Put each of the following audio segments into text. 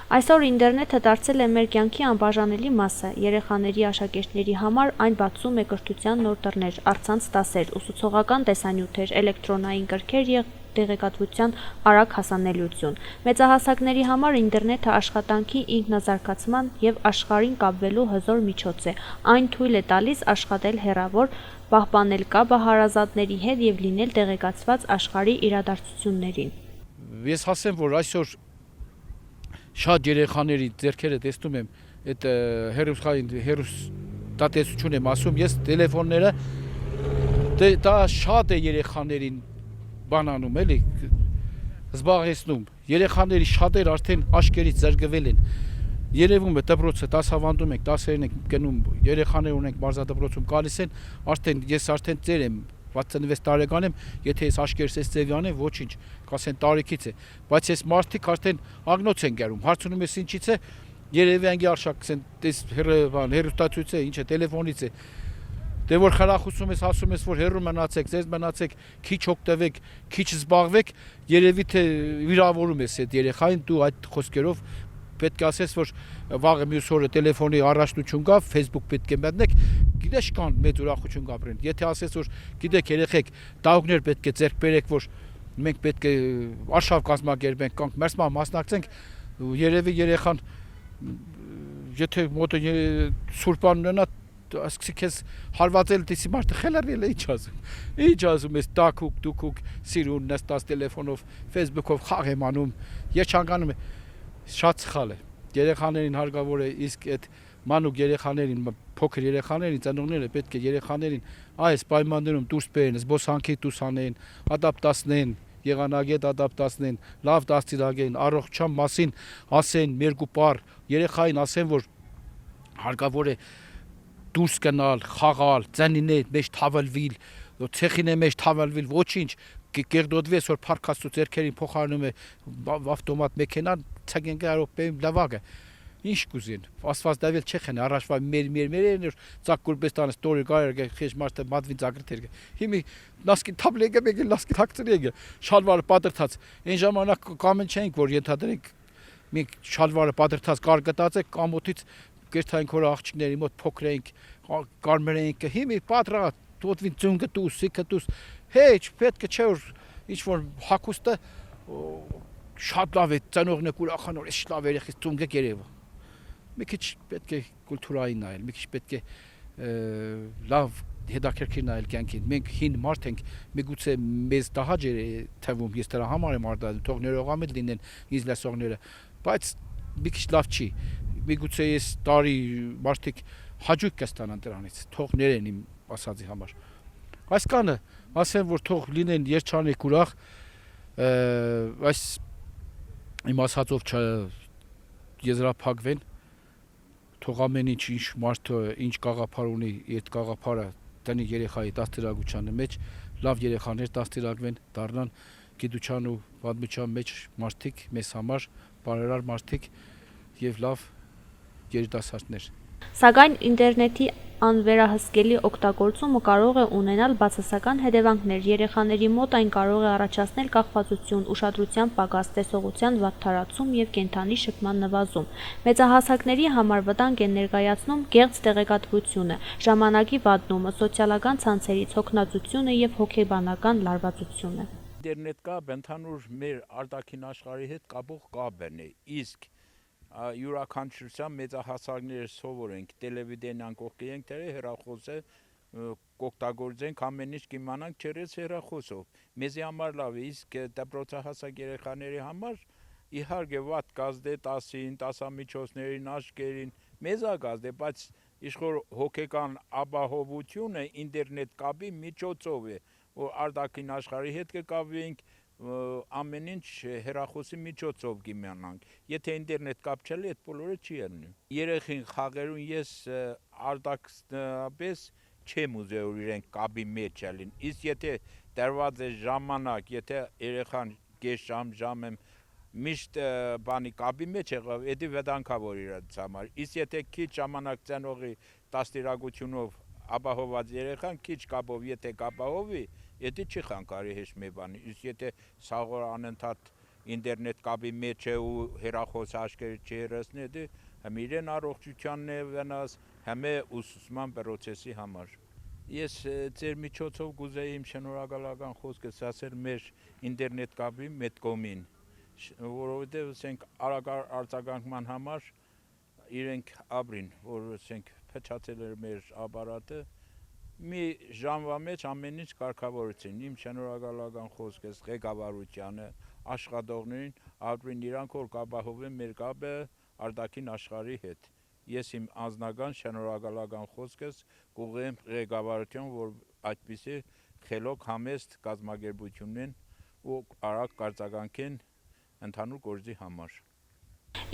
Այսօր ինտերնետը դարձել է մեր կյանքի անբաժանելի մասը։ Երեխաների աշակերտների համար այն բացում է կրթության նոր դռներ, առցանց դասեր, ուսուցողական տեսանյութեր, էլեկտրոնային գրքեր և տեղեկատվության արագ հասանելիություն։ Մեծահասակների համար ինտերնետը աշխատանքի ինքնազարգացման և աշխարհին կապվելու հզոր միջոց է։ Այն թույլ է տալիս աշխատել հեռավոր, պահպանել կապը հարազատների հետ և լինել տեղեկացված աշխարհի իրադարձություններին։ Ես ասեմ, որ այսօր շատ երեխաների ձեռքերը տեսնում եմ այդ հեռուստատեսություն եմ ասում, ես տելեֆոնները դա շատ է երեխաներին բանանում էլի զբաղեցնում։ Երեխաների շատեր արդեն աչքերից զրկվել են։ Երևում է դպրոցը դասավանդում ենք, դասերին ենք գնում, երեխաներ ունենք մարզադպրոցում գալիս են, ես արդեն ծեր եմ 66 տարեկան եմ, եթե ես աչքերս էս ձևի անեմ, ոչինչ, կասեն տարիքից է, բայց ես մարդիկ արդեն ագնոց են գարում, հարցնում ես ինչից է, երևի անգի արշակ կսեն, տես հեռուստացույց է, ինչ է, տելեֆոնից է, դե որ խրախուսում ես, ասում ես, որ հեռու մնացեք, ձեզ մնացեք, քիչ օգտվեք, քիչ զբաղվեք, երևի թե վիրավորում ես այդ երեխային, դու այդ խոսքերով պետք է ասես, որ վաղը մյուս օրը տելեֆոնի առաջնություն գա, Facebook պետք է մտնեք, գիտես կան մեծ ուրախություն կապրեն։ Եթե ասես, որ գիտեք երեխեք, տաղուկներ պետք է ձեռք բերեք, որ մենք պետք է արշավ կազմակերպենք, կանք մասնակցենք, երևի երեխան եթե մոտը սուրբան ունենա, ասկսի քեզ հարվածել դիսի մարդը խելարել է, ինչ ասում ես, տակուկ, դուկուկ, սիրուն, նստած տելեֆոնով, Facebook-ով խաղ եմ անում, ես չանկանում եմ, շատ սխալ է, երեխաներին հարկավոր է, իսկ այդ մանուկ երեխաներին, փոքր երեխաներին, ծնողները պետք է երեխաներին այս պայմաններում դուրս բերեն, զբոսանքի դուրս անեն, ադապտացնեն, եղանագետ ադապտացնեն, լավ դաստիարակեն, առողջության մասին ասեն, երկու բառ, երեխային ասեն, որ հարկավոր է դուրս գնալ, խաղալ, ծնիներ մեջ թավալվիլ, ցեխին մեջ թավալվիլ, ոչինչ, կերդոդվի այսօր փառքաստու ձեռքերին փոխարինում է ավտոմատ մեքենան, ցագեն գարոպեում լավագը։ Ինչ կուզեն, ասված դավել չեխեն, առաջվա մեր ցակ կուրբեստանը ստորի գարը խեժ մարդը մատվի ցակրտեր։ Հիմի նասկի թաբլեգը մեգել նասկի թակցրեգը, շալվարը պատրթած։ Այն ժամանակ կամեն չէինք, որ ենթադրենք մենք շալվարը պատրթած կար գտածեք կամոթից կերթային քորը աղջիկների մոտ փոքր էինք, կարմեր էինք, հիմի պատրատ, տոտվին ծունգը դուս, սիկը դուս, հեչ, պետք է չէ որ ինչ որ հակոստը շատ լավ է, ծնողնեք ուրախանոր, էս լավ երեխից ծունգը գերեվա։ Մի քիչ պետք է կուլտուրային նայել, մի քիչ պետք է լավ հետաքրքիր նայել կյանքին։ Մենք հին մարդ ենք, միգուցե մեզ տհաճ է թվում, ես դրա համար եմ արտադրում, թող ներողամիտ լինեն ինձ լսողները, բայց մի քիչ լավ չի։ Միգուցե ես տարի մարդիկ հաջող կստանան դրանից, թող ներեն իմ ասածի համար։ Այսքանը ասեմ, որ թող լինեն երջանիկ ուրախ, այս իմ ասածով չեզրափակվեն, թող ամեն ինչ մարդը ինչ գաղափար ունի, այդ գաղափարը տնի երեխայի դաստիարակության մեջ, լավ երեխաներ դաստիարակվեն, դառնան գիտության ու պատմության մեջ մարդիկ մեզ համար բարերար մարդիկ եւ լավ երիտասարդներ։ Սակայն ինտերնետի անվերահսկելի օգտագործումը կարող է ունենալ բացասական հետևանքներ։ Երեխաների մոտ այն կարող է առաջացնել կախվածություն, ուշադրության պակաս, տեսողության վատթարացում և կենդանի շփման նվազում։ Մեծահասակների համար վտանգ է ներկայացնում կեղծ տեղեկատվությունը, ժամանակի վատնումը, սոցիալական ցանցերից հոգնածությունը և հոգեբանական լարվածությունը։ Ինտերնետ կապ ընդհանուր մեր արտաքին աշխարհի հետ կապող կապն է, իսկ յուրաքանչյուրության մեծահասակները սովոր ենք տելևիդենյան կողքենք թե հեռախոսը կօգտագործենք ամեն ինչ կիմանանք չերես հեռախոսով մեզի համար լավ է իսկ դպրոցահասակ երեխաների համար իհարկե վատ կազդե 10-ին, տասամիջոցներին, աչքերին մեզ ագազդե, բայց իշխոր հոգեկան ապահովությունը ինտերնետ կապի միջոցով է, որ արտաքին աշխարհի հետ կկապվենք ամեն ինչ հեռախոսի միջոցով կիմանանք։ Եթե ինտերնետ կապ չլի, այդ բոլորը չի ելնի։ Երեխին խաղերուն ես արտաքնապես չեմ ուզել որ իրենք կապի մեջ ելին։ Իսկ եթե դրված է ժամանակ, եթե երեխան կես ժամ եմ միշտ բանի կապի մեջ եղավ, դա վտանգավոր իրաց համար։ Իսկ եթե քիչ ժամանակ ծնողի դաստիարակությունով ապահոված երեխան քիչ կապով, եթե կապահովի, դա չի խանգարի հեչ մի բանի, իսկ եթե սաղոր անընդհատ ինտերնետ կապի մեջ է ու հեռախոս աշկերը չհեռացնի, դե համ իրեն առողջությանն է վնաս, համ է ուսուցման պրոցեսի համար։ Ես ձեր միջոցով կուզեի իմ շնորհակալական խոսքս ասել մեր ինտերնետ կապի Մեդկոմին, որովհետև ասենք արագ արձագանքման համար իրենք ապրին, որ ասենք փչացել էր մեր ապարատը, մի ժամվա մեջ ամեն ինչ կարգավորեցին։ Իմ շնորհակալական խոսքս ղեկավարությանը, աշխատողներին, ապրին իրանք որ կապահովեն մեր կապը արտաքին աշխարհի հետ։ Ես իմ անձնական շնորհակալական խոսքս կուղղեմ ղեկավարության, որ այդպիսի խելոք համեստ կազմակերպությունն ու արագ կարձագանքեն ընդհանուր գործի համար։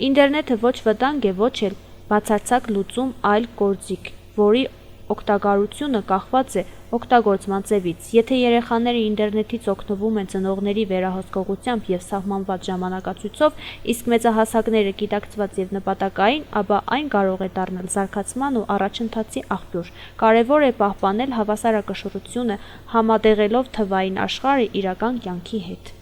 Ինտերնետը ոչ վտանգ է, ոչ էլ բացարձակ լուծում, այլ գործիք, որի օգտագործությունը կախված է օգտագործման ձևից։ Եթե երեխաները ինտերնետից օգտվում են ծնողների վերահսկողությամբ և սահմանված ժամանակացույցով, իսկ մեծահասակները գիտակցված և նպատակային, ապա այն կարող է դառնալ զարգացման ու առաջընթացի աղբյուր։ Կարևոր է պահպանել հավասարակշռությունը, համատեղելով թվային աշխարհը իրական կյանքի հետ։